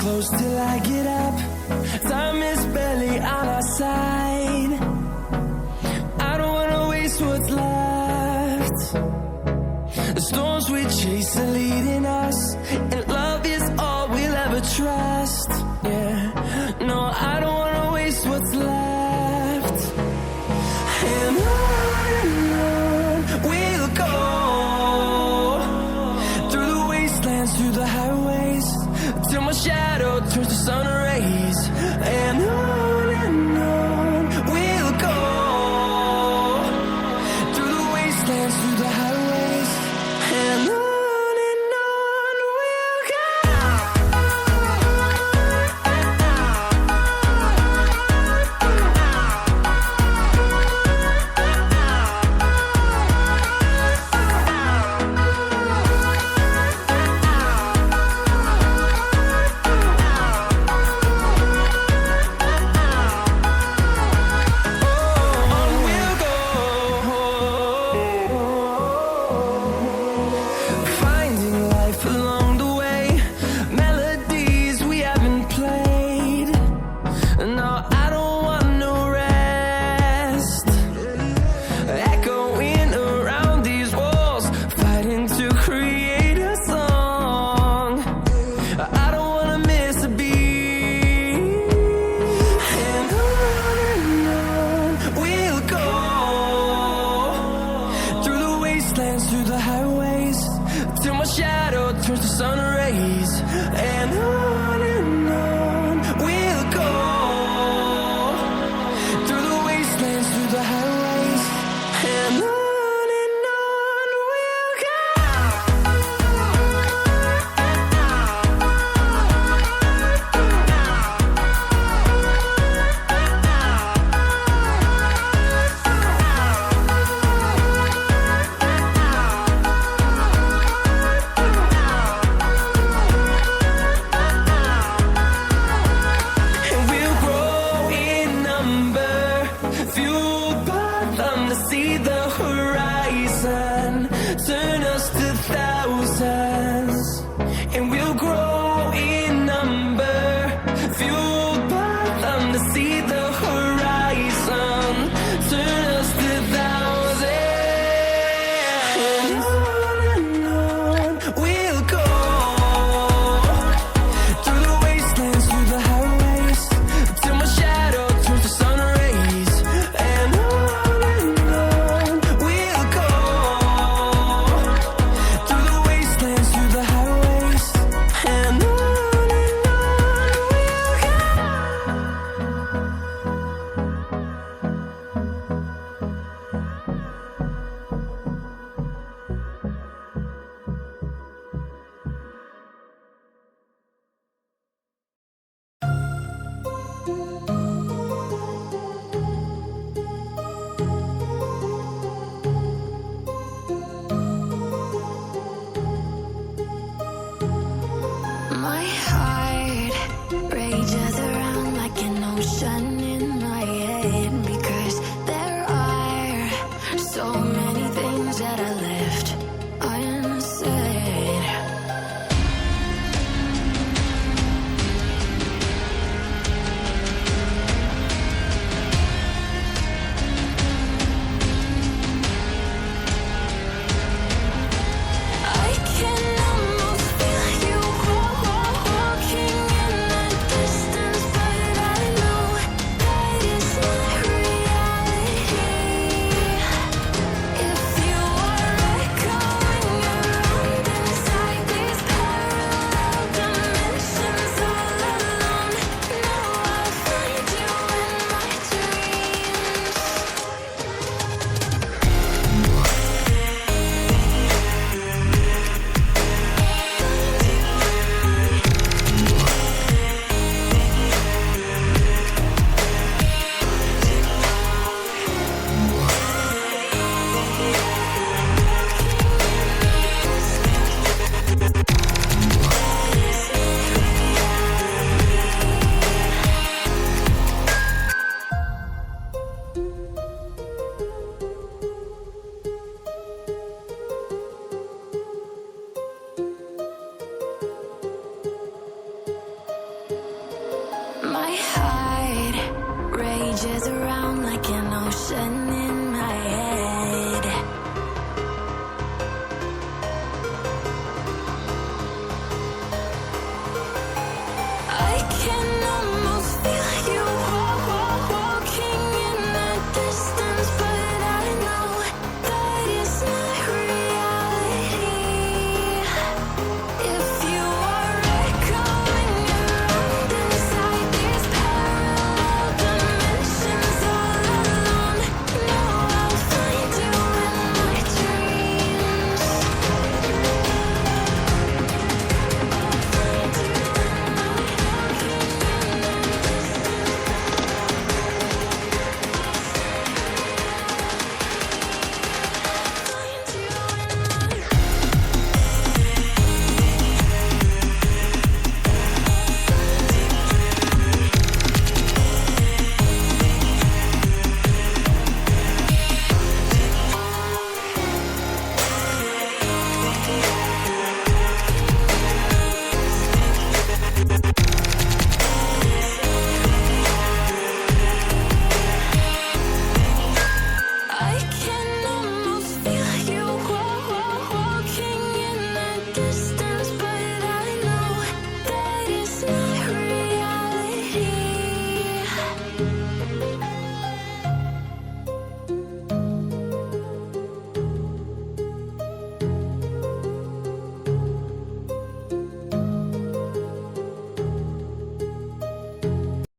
close till I get up. Time is barely on our side. I don't wanna waste what's left. The storms we chase are leading us, and love is all we'll ever trust. Yeah, no, I don't wanna waste what's left. And on we'll go, through the wastelands, through the highways, till my shadow turns to sun rays. And on we'll go, through the wastelands, through the highways, and on we'll go. Finding life along the way, melodies we haven't played. No, I don't want no rest. Echoing around these walls, fighting to create a song. I don't wanna miss a beat. And on we'll go, through the wastelands, through the highways, till my shadow turns to sun rays. And on we'll go, changes around like an ocean.